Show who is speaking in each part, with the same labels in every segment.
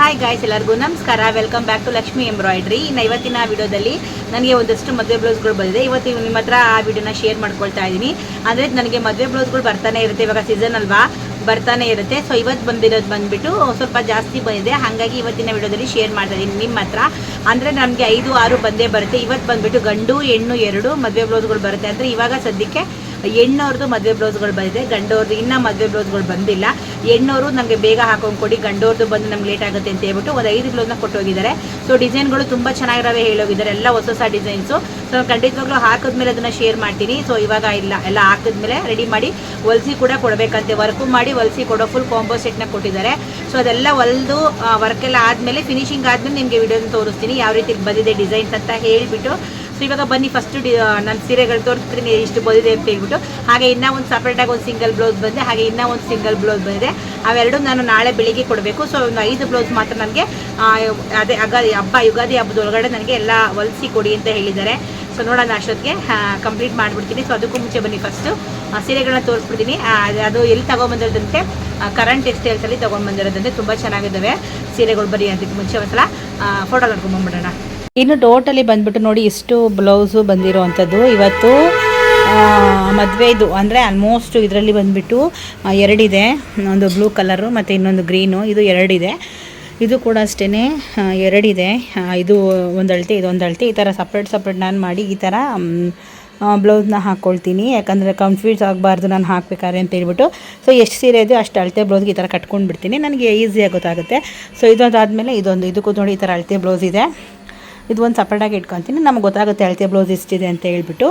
Speaker 1: Hi guys, ಎಲ್ಲರಿಗೂ ನಮಸ್ಕಾರ. Welcome back to Lakshmi embroidery. ಇನ್ನು ಇವತ್ತಿನ ವಿಡಿಯೋದಲ್ಲಿ ನನಗೆ ಒಂದಷ್ಟು ಮದುವೆ ಬ್ಲೌಸ್ಗಳು ಬಂದಿದೆ. ಇವತ್ತು ನಿಮ್ಮ ಹತ್ರ ಆ ವಿಡಿಯೋನ ಶೇರ್ ಮಾಡ್ಕೊಳ್ತಾ ಇದ್ದೀನಿ. ಅಂದರೆ ನನಗೆ ಮದುವೆ ಬ್ಲೌಸ್ಗಳು ಬರ್ತಾನೆ ಇರುತ್ತೆ, ಇವಾಗ ಸೀಸನ್ ಅಲ್ವಾ, ಬರ್ತಾನೆ ಇರುತ್ತೆ. ಸೊ ಇವತ್ತು ಬಂದಿರೋದು ಬಂದುಬಿಟ್ಟು ಸ್ವಲ್ಪ ಜಾಸ್ತಿ ಬಂದಿದೆ, ಹಾಗಾಗಿ ಇವತ್ತಿನ ವಿಡಿಯೋದಲ್ಲಿ ಶೇರ್ ಮಾಡ್ತಾ ಇದ್ದೀನಿ ನಿಮ್ಮ ಹತ್ರ. ಅಂದರೆ ನಮಗೆ 5-6 ಬಂದೇ ಬರುತ್ತೆ. ಇವತ್ತು ಬಂದುಬಿಟ್ಟು ಗಂಡು ಹೆಣ್ಣು 2 ಮದುವೆ ಬ್ಲೌಸ್ಗಳು ಬರುತ್ತೆ. ಅಂದರೆ ಇವಾಗ ಸದ್ಯಕ್ಕೆ ಹೆಣ್ಣವ್ರದ್ದು ಮದುವೆ ಬ್ಲೌಸ್ಗಳು ಬಂದಿದೆ, ಗಂಡವ್ರದ್ದು ಇನ್ನೂ ಮದುವೆ ಬ್ಲೌಸ್ಗಳು ಬಂದಿಲ್ಲ. ಹೆಣ್ಣವರು ನಮಗೆ ಬೇಗ ಹಾಕೊಂಡು ಕೊಡಿ, ಗಂಡವ್ರದ್ದು ಬಂದು ನಮ್ಗೆ ಲೇಟ್ ಆಗುತ್ತೆ ಅಂತ ಹೇಳ್ಬಿಟ್ಟು ಒಂದು 5 ಬ್ಲೌಸ್ನ ಕೊಟ್ಟೋಗಿದ್ದಾರೆ. ಸೊ ಡಿಸೈನ್ಗಳು ತುಂಬ ಚೆನ್ನಾಗಿರೋವೆ ಹೇಳೋಗಿದ್ದಾರೆ, ಎಲ್ಲ ಹೊಸ ಹೊಸ ಡಿಸೈನ್ಸು. ಸೊ ಖಂಡಿತವಾಗ್ಲೂ ಹಾಕಿದ್ಮೇಲೆ ಅದನ್ನು ಶೇರ್ ಮಾಡ್ತೀನಿ. ಸೊ ಇವಾಗ ಎಲ್ಲ ಹಾಕಿದ್ಮೇಲೆ ರೆಡಿ ಮಾಡಿ ಹೊಲಿಸಿ ಕೂಡ ಕೊಡಬೇಕಂತೆ, ವರ್ಕು ಮಾಡಿ ಹೊಲಿಸಿ ಕೊಡೋ ಫುಲ್ ಕಾಂಬೋ ಸೆಟ್ನ ಕೊಟ್ಟಿದ್ದಾರೆ. ಸೊ ಅದೆಲ್ಲ ಹೊಲಿದು ವರ್ಕೆಲ್ಲ ಆದಮೇಲೆ ಫಿನಿಶಿಂಗ್ ಆದಮೇಲೆ ನಿಮಗೆ ವಿಡಿಯೋನ ತೋರಿಸ್ತೀನಿ ಯಾವ ರೀತಿ ಬಂದಿದೆ ಡಿಸೈನ್ಸ್ ಅಂತ ಹೇಳಿಬಿಟ್ಟು. ಸೊ ಇವಾಗ ಬನ್ನಿ ಫಸ್ಟು ನನ್ನ ಸೀರೆಗಳು ತೋರಿಸ್ತೀನಿ ಇಷ್ಟು ಬಂದಿದೆ ಅಂತ ಹೇಳ್ಬಿಟ್ಟು. ಹಾಗೆ ಇನ್ನೂ ಒಂದು ಸಪ್ರೇಟಾಗಿ ಒಂದು ಸಿಂಗಲ್ ಬ್ಲೌಸ್ ಬಂದಿದೆ, ಹಾಗೆ ಇನ್ನೂ ಒಂದು ಸಿಂಗಲ್ ಬ್ಲೌಸ್ ಬಂದಿದೆ. ಅವೆರಡು ನಾನು ನಾಳೆ ಬೆಳಿಗ್ಗೆ ಕೊಡಬೇಕು. ಸೊ ಒಂದು 5 ಬ್ಲೌಸ್ ಮಾತ್ರ ನನಗೆ ಅದೇ ಯುಗಾದಿ ಹಬ್ಬದೊಳಗಡೆ ನನಗೆ ಎಲ್ಲ ಹೊಲಿಸಿ ಕೊಡಿ ಅಂತ ಹೇಳಿದ್ದಾರೆ. ಸೊ ನೋಡೋಣ ಅಷ್ಟೊತ್ತಿಗೆ ಕಂಪ್ಲೀಟ್ ಮಾಡಿಬಿಡ್ತೀನಿ. ಸೊ ಅದಕ್ಕೂ ಮುಂಚೆ ಬನ್ನಿ ಫಸ್ಟು ಸೀರೆಗಳನ್ನ ತೋರಿಸ್ಬಿಡ್ತೀನಿ. ಅದು ಎಲ್ಲಿ ತೊಗೊಂಬಂದಿರೋದಂತೆ ಕರೆಂಟ್ ಟೆಕ್ಸ್ಟೈಲ್ಸಲ್ಲಿ ತೊಗೊಂಡ್ಬಂದಿರೋದಂತೆ, ತುಂಬ ಚೆನ್ನಾಗಿದ್ದಾವೆ ಸೀರೆಗಳು. ಬರೀ ಅದಕ್ಕೆ ಮುಂಚೆ ಒಂದ್ಸಲ ಫೋಟೋ ನೋಡ್ಕೊಂಬಂದ್ಬಿಡೋಣ. ಇನ್ನು ಟೋಟಲಿ ಬಂದ್ಬಿಟ್ಟು ನೋಡಿ ಇಷ್ಟು ಬ್ಲೌಸು ಬಂದಿರೋ ಅಂಥದ್ದು. ಇವತ್ತು ಮದುವೆದು ಅಂದರೆ ಆಲ್ಮೋಸ್ಟ್ ಇದರಲ್ಲಿ ಬಂದುಬಿಟ್ಟು 2 ಇದೆ, ಒಂದು ಬ್ಲೂ ಕಲರು ಮತ್ತು ಇನ್ನೊಂದು ಗ್ರೀನು, ಇದು 2 ಇದೆ. ಇದು ಕೂಡ ಅಷ್ಟೇ 2 ಇದೆ. ಇದು ಒಂದು ಅಳತೆ, ಇದೊಂದು ಅಳತೆ, ಈ ಥರ ಸಪ್ರೇಟ್ ನಾನು ಮಾಡಿ ಈ ಥರ ಬ್ಲೌಸ್ನ ಹಾಕ್ಕೊಳ್ತೀನಿ. ಯಾಕಂದರೆ ಕನ್ಫ್ಯೂಸ್ ಆಗಬಾರ್ದು ನಾನು ಹಾಕಬೇಕಾದ್ರೆ ಅಂತ ಹೇಳ್ಬಿಟ್ಟು. ಸೊ ಎಷ್ಟು ಸೀರೆ ಇದೆ ಅಷ್ಟು ಅಳತೆ ಬ್ಲೌಸ್ಗೆ ಈ ಥರ ಕಟ್ಕೊಂಡು ಬಿಡ್ತೀನಿ, ನನಗೆ ಈಸಿಯಾಗಿ ಗೊತ್ತಾಗುತ್ತೆ. ಸೊ ಇದೊಂದಾದಮೇಲೆ ಇದಕ್ಕೂ ನೋಡಿ ಈ ಥರ ಅಳತೆ ಬ್ಲೌಸ್ ಇದೆ. ಇದು ಒಂದು ಸಪ್ರೇಟಾಗಿ ಇಟ್ಕೊತೀನಿ, ನಮ್ಗೆ ಗೊತ್ತಾಗುತ್ತೆ ಅಳತೆ ಬ್ಲೌಸ್ ಎಷ್ಟಿದೆ ಅಂತ ಹೇಳ್ಬಿಟ್ಟು.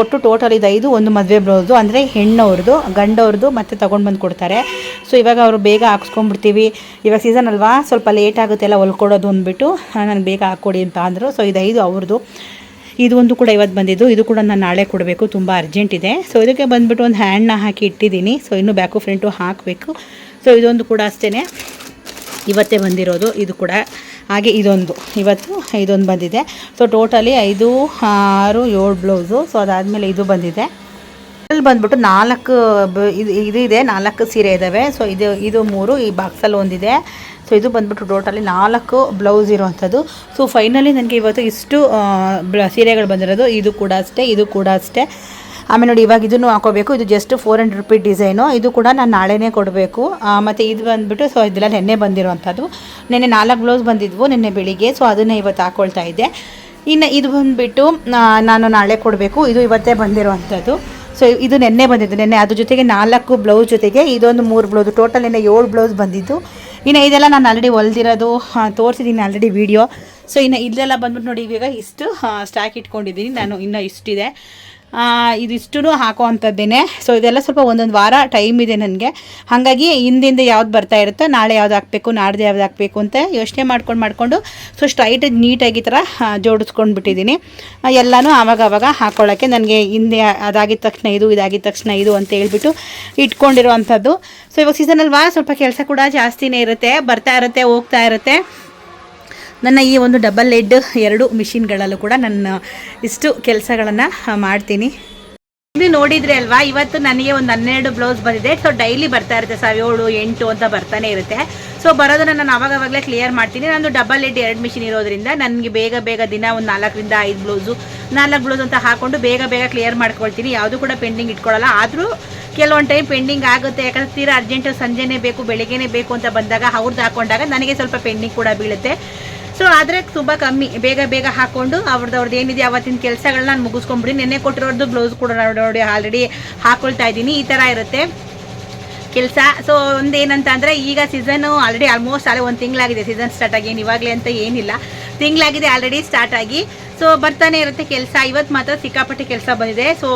Speaker 1: ಒಟ್ಟು ಟೋಟಲ್ ಇದು 5, ಒಂದು ಮದುವೆ ಬ್ಲೌಸು ಅಂದರೆ ಹೆಣ್ಣವ್ರದ್ದು, ಗಂಡವ್ರದ್ದು ಮತ್ತು ತೊಗೊಂಡು ಬಂದು ಕೊಡ್ತಾರೆ. ಸೊ ಇವಾಗ ಅವರು ಬೇಗ ಹಾಕ್ಸ್ಕೊಂಡ್ಬಿಡ್ತೀವಿ, ಇವಾಗ ಸೀಸನ್ ಅಲ್ವಾ, ಸ್ವಲ್ಪ ಲೇಟ್ ಆಗುತ್ತೆ ಎಲ್ಲ ಹೊಲ್ಕೊಡೋದು ಅಂದ್ಬಿಟ್ಟು ನನಗೆ ಬೇಗ ಹಾಕ್ಕೊಡಿ ಅಂತ ಅಂದರು. ಸೊ ಇದು 5 ಅವ್ರದ್ದು. ಇದು ಒಂದು ಕೂಡ ಇವತ್ತು ಬಂದಿದ್ದು, ಇದು ಕೂಡ ನಾನು ನಾಳೆ ಕೊಡಬೇಕು, ತುಂಬ ಅರ್ಜೆಂಟ್ ಇದೆ. ಸೊ ಇದಕ್ಕೆ ಬಂದುಬಿಟ್ಟು ಒಂದು ಹ್ಯಾಂಡ್ನ ಹಾಕಿ ಇಟ್ಟಿದ್ದೀನಿ. ಸೊ ಇನ್ನೂ ಬ್ಯಾಕು ಫ್ರಂಟು ಹಾಕಬೇಕು. ಸೊ ಇದೊಂದು ಕೂಡ ಅಷ್ಟೇ ಇವತ್ತೇ ಬಂದಿರೋದು, ಇದು ಕೂಡ ಹಾಗೆ ಇದೊಂದು ಬಂದಿದೆ. So totally 5, 6, 7 blouse. ಸೊ ಅದಾದಮೇಲೆ ಇದು ಬಂದಿದೆ. ಇಲ್ಲಿ ಬಂದ್ಬಿಟ್ಟು 4 ಇದು ಇದೆ, 4 ಸೀರೆ ಇದ್ದಾವೆ. ಸೊ ಇದು 3 ಈ ಬಾಕ್ಸಲ್ಲಿ ಒಂದಿದೆ. ಸೊ ಇದು ಬಂದ್ಬಿಟ್ಟು ಟೋಟಲಿ 4 ಬ್ಲೌಸ್ ಇರೋವಂಥದ್ದು. ಸೊ ಫೈನಲಿ ನನಗೆ ಇವತ್ತು ಇಷ್ಟು ಸೀರೆಗಳು ಬಂದಿರೋದು. ಇದು ಕೂಡ ಅಷ್ಟೇ. ಆಮೇಲೆ ನೋಡಿ ಇವಾಗ ಇದನ್ನು ಹಾಕೋಬೇಕು. ಇದು ಜಸ್ಟ್ 400 ರೂಪಾಯಿ ಡಿಸೈನು. ಇದು ಕೂಡ ನಾನು ನಾಳೆನೇ ಕೊಡಬೇಕು. ಮತ್ತು ಇದು ಬಂದುಬಿಟ್ಟು ಸೊ ಇದೆಲ್ಲ ನೆನ್ನೆ ಬಂದಿರೋವಂಥದ್ದು. ನೆನ್ನೆ 4 ಬ್ಲೌಸ್ ಬಂದಿದ್ವು ನೆನ್ನೆ ಬೆಳಿಗ್ಗೆ. ಸೊ ಅದನ್ನೇ ಇವತ್ತು ಹಾಕ್ಕೊಳ್ತಾ ಇದ್ದೆ. ಇನ್ನು ಇದು ಬಂದುಬಿಟ್ಟು ನಾನು ನಾಳೆ ಕೊಡಬೇಕು. ಇದು ಇವತ್ತೇ ಬಂದಿರೋವಂಥದ್ದು. ಸೊ ಇದು ನೆನ್ನೆ ಬಂದಿದ್ದು, ನೆನ್ನೆ ಅದ್ರ ಜೊತೆಗೆ 4 ಬ್ಲೌಸ್ ಜೊತೆಗೆ ಇದೊಂದು 3 ಬ್ಲೌಸ್, ಟೋಟಲ್ ನೆನ್ನೆ 7 ಬ್ಲೌಸ್ ಬಂದಿದ್ದು. ಇನ್ನು ಇದೆಲ್ಲ ನಾನು ಆಲ್ರೆಡಿ ಹೊಲ್ದಿರೋದು ತೋರಿಸಿದ್ದೀನಿ ಆಲ್ರೆಡಿ ವಿಡಿಯೋ. ಸೊ ಇನ್ನು ಇದೆಲ್ಲ ಬಂದ್ಬಿಟ್ಟು ನೋಡಿ ಇವಾಗ ಇಷ್ಟು ಸ್ಟಾಕ್ ಇಟ್ಕೊಂಡಿದ್ದೀನಿ ನಾನು, ಇನ್ನೂ ಇಷ್ಟಿದೆ. ಇದಿಷ್ಟು ಹಾಕೋ ಅಂಥದ್ದೇನೆ. ಸೊ ಇದೆಲ್ಲ ಸ್ವಲ್ಪ ಒಂದೊಂದು ವಾರ ಟೈಮ್ ಇದೆ ನನಗೆ, ಹಾಗಾಗಿ ಹಿಂದಿಂದ ಯಾವ್ದು ಬರ್ತಾ ಇರುತ್ತೋ ನಾಳೆ ಯಾವ್ದು ಹಾಕಬೇಕು, ನಾಡ್ದು ಯಾವ್ದು ಹಾಕಬೇಕು ಅಂತ ಯೋಚನೆ ಮಾಡ್ಕೊಂಡು ಸೊ ಸ್ಟ್ರೈಟ್ ನೀಟಾಗಿ ಈ ಥರ ಜೋಡಿಸ್ಕೊಂಡು ಬಿಟ್ಟಿದ್ದೀನಿ ಎಲ್ಲನೂ. ಆವಾಗ ಹಾಕ್ಕೊಳ್ಳೋಕ್ಕೆ ನನಗೆ ಹಿಂದೆ ಅದಾಗಿದ ತಕ್ಷಣ ಇದು, ಇದಾಗಿದ ತಕ್ಷಣ ಇದು ಅಂತ ಹೇಳ್ಬಿಟ್ಟು ಇಟ್ಕೊಂಡಿರೋ ಅಂಥದ್ದು. ಸೊ ಇವಾಗ ಸೀಸನ್ ಅಲ್ವಾ, ಸ್ವಲ್ಪ ಕೆಲಸ ಕೂಡ ಜಾಸ್ತಿನೇ ಇರುತ್ತೆ, ಬರ್ತಾ ಇರುತ್ತೆ ಹೋಗ್ತಾ ಇರುತ್ತೆ. ನನ್ನ ಈ ಒಂದು ಡಬಲ್ ಹೆಡ್ 2 ಮಿಷಿನ್ಗಳಲ್ಲೂ ಕೂಡ ನನ್ನ ಇಷ್ಟು ಕೆಲಸಗಳನ್ನು ಮಾಡ್ತೀನಿ. ಇಲ್ಲಿ ನೋಡಿದರೆ ಅಲ್ವಾ, ಇವತ್ತು ನನಗೆ ಒಂದು 12 ಬ್ಲೌಸ್ ಬಂದಿದೆ. ಸೊ ಡೈಲಿ ಬರ್ತಾ ಇರುತ್ತೆ 7, 8 ಅಂತ ಬರ್ತಾನೆ ಇರುತ್ತೆ. ಸೊ ಬರೋದನ್ನು ನಾನು ಆವಾಗಲೇ ಕ್ಲಿಯರ್ ಮಾಡ್ತೀನಿ. ನಾನು ಡಬಲ್ ಹೆಡ್ 2 ಮಿಷಿನ್ ಇರೋದ್ರಿಂದ ನನಗೆ ಬೇಗ ದಿನ ಒಂದು 4ರಿಂದ 5 ಬ್ಲೌಸು 4 ಬ್ಲೌಸ್ ಅಂತ ಹಾಕ್ಕೊಂಡು ಬೇಗ ಕ್ಲಿಯರ್ ಮಾಡ್ಕೊಳ್ತೀನಿ. ಯಾವುದು ಕೂಡ ಪೆಂಡಿಂಗ್ ಇಟ್ಕೊಳ್ಳಲ್ಲ. ಆದರೂ ಕೆಲವೊಂದು ಟೈಮ್ ಪೆಂಡಿಂಗ್ ಆಗುತ್ತೆ, ಯಾಕಂದರೆ ತೀರಾ ಅರ್ಜೆಂಟು ಸಂಜೆನೇ ಬೇಕು, ಬೆಳಿಗ್ಗೆನೇ ಬೇಕು ಅಂತ ಬಂದಾಗ ಅವ್ರದ್ದು ಹಾಕೊಂಡಾಗ ನನಗೆ ಸ್ವಲ್ಪ ಪೆಂಡಿಂಗ್ ಕೂಡ ಬೀಳುತ್ತೆ. ಸೊ ಆದರೆ ತುಂಬ ಕಮ್ಮಿ, ಬೇಗ ಹಾಕ್ಕೊಂಡು ಅವ್ರದ್ದು ಏನಿದೆ ಅವತ್ತಿನ ಕೆಲಸಗಳನ್ನ ನಾನು ಮುಗಿಸ್ಕೊಂಬಿಡಿ. ನೆನ್ನೆ ಕೊಟ್ಟಿರೋದು ಬ್ಲೌಸ್ ಕೂಡ ನೋಡಿ ಆಲ್ರೆಡಿ ಹಾಕ್ಕೊಳ್ತಾ ಇದ್ದೀನಿ. ಈ ಥರ ಇರುತ್ತೆ ಕೆಲಸ. ಸೊ ಒಂದೇನಂತ ಅಂದರೆ ಈಗ ಸೀಸನು ಆಲ್ರೆಡಿ ಆಲ್ಮೋಸ್ಟ್ 1 ತಿಂಗಳಾಗಿದೆ ಸೀಸನ್ ಸ್ಟಾರ್ಟ್ ಆಗಿ, ಏನು ಇವಾಗಲೇ ಅಂತ ಏನಿಲ್ಲ, ತಿಂಗಳಾಗಿದೆ ಆಲ್ರೆಡಿ ಸ್ಟಾರ್ಟ್ ಆಗಿ. ಸೊ ಬರ್ತಾನೆ ಇರುತ್ತೆ ಕೆಲಸ. ಇವತ್ತು ಮಾತ್ರ ಸಿಕ್ಕಾಪಟ್ಟೆ ಕೆಲಸ ಬಂದಿದೆ. ಸೊ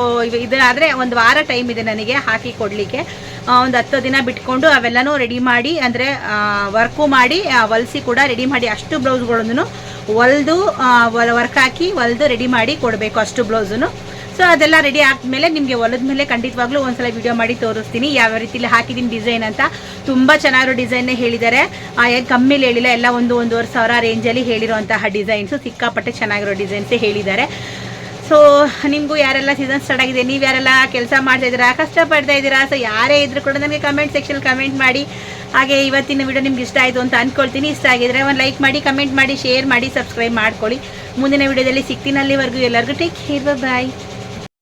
Speaker 1: ಇದಾದರೆ ಒಂದು ವಾರ ಟೈಮ್ ಇದೆ ನನಗೆ ಹಾಕಿ ಕೊಡಲಿಕ್ಕೆ. ಒಂದು 10 ದಿನ ಬಿಟ್ಕೊಂಡು ಅವೆಲ್ಲನೂ ರೆಡಿ ಮಾಡಿ, ಅಂದರೆ ವರ್ಕು ಮಾಡಿ ಹೊಲಿಸಿ ಕೂಡ ರೆಡಿ ಮಾಡಿ ಅಷ್ಟು ಬ್ಲೌಸ್ಗಳನ್ನು ಹೊಲಿದು ವರ್ಕ್ ಹಾಕಿ ಹೊಲಿದು ರೆಡಿ ಮಾಡಿ ಕೊಡಬೇಕು ಅಷ್ಟು ಬ್ಲೌಸನ್ನು. ಸೊ ಅದೆಲ್ಲ ರೆಡಿ ಆದಮೇಲೆ ನಿಮಗೆ ಹೊಲದ ಮೇಲೆ ಖಂಡಿತವಾಗ್ಲೂ ಒಂದ್ಸಲ ವಿಡಿಯೋ ಮಾಡಿ ತೋರಿಸ್ತೀನಿ ಯಾವ ರೀತಿಲಿ ಹಾಕಿದ್ದೀನಿ ಡಿಸೈನ್ ಅಂತ. ತುಂಬ ಚೆನ್ನಾಗಿರೋ ಡಿಸೈನ್ನೇ ಹೇಳಿದ್ದಾರೆ, ಕಮ್ಮಿಲಿ ಹೇಳಿಲ್ಲ, ಎಲ್ಲ 1-1.5 ರೇಂಜಲ್ಲಿ ಹೇಳಿರೋಂತಹ ಡಿಸೈನ್ಸು, ಸಿಕ್ಕಾಪಟ್ಟೆ ಚೆನ್ನಾಗಿರೋ ಡಿಸೈನ್ಸೇ ಹೇಳಿದ್ದಾರೆ. ಸೊ ನಿಮಗೂ ಯಾರೆಲ್ಲ ಸೀಸನ್ ಸ್ಟಾರ್ಟ್ ಆಗಿದೆ, ನೀವು ಯಾರೆಲ್ಲ ಕೆಲಸ ಮಾಡ್ತಾಯಿದ್ದೀರಾ, ಕಷ್ಟಪಡ್ತಾ ಇದ್ದೀರಾ, ಸೊ ಯಾರೇ ಇದ್ರೂ ಕೂಡ ನನಗೆ ಕಮೆಂಟ್ ಸೆಕ್ಷನ್ ಕಮೆಂಟ್ ಮಾಡಿ. ಹಾಗೆ ಇವತ್ತಿನ ವಿಡಿಯೋ ನಿಮ್ಗೆ ಇಷ್ಟ ಆಯಿತು ಅಂತ ಅಂದ್ಕೊಳ್ತೀನಿ. ಇಷ್ಟ ಆಗಿದ್ರೆ ಒಂದು ಲೈಕ್ ಮಾಡಿ, ಕಮೆಂಟ್ ಮಾಡಿ, ಶೇರ್ ಮಾಡಿ, ಸಬ್ಸ್ಕ್ರೈಬ್ ಮಾಡ್ಕೊಳ್ಳಿ. ಮುಂದಿನ ವಿಡಿಯೋದಲ್ಲಿ ಸಿಗ್ತೀನಿ. ಅಲ್ಲಿವರೆಗೂ ಎಲ್ಲರಿಗೂ ಟೇಕ್ ಕೇರ್, ಬಾಯ್.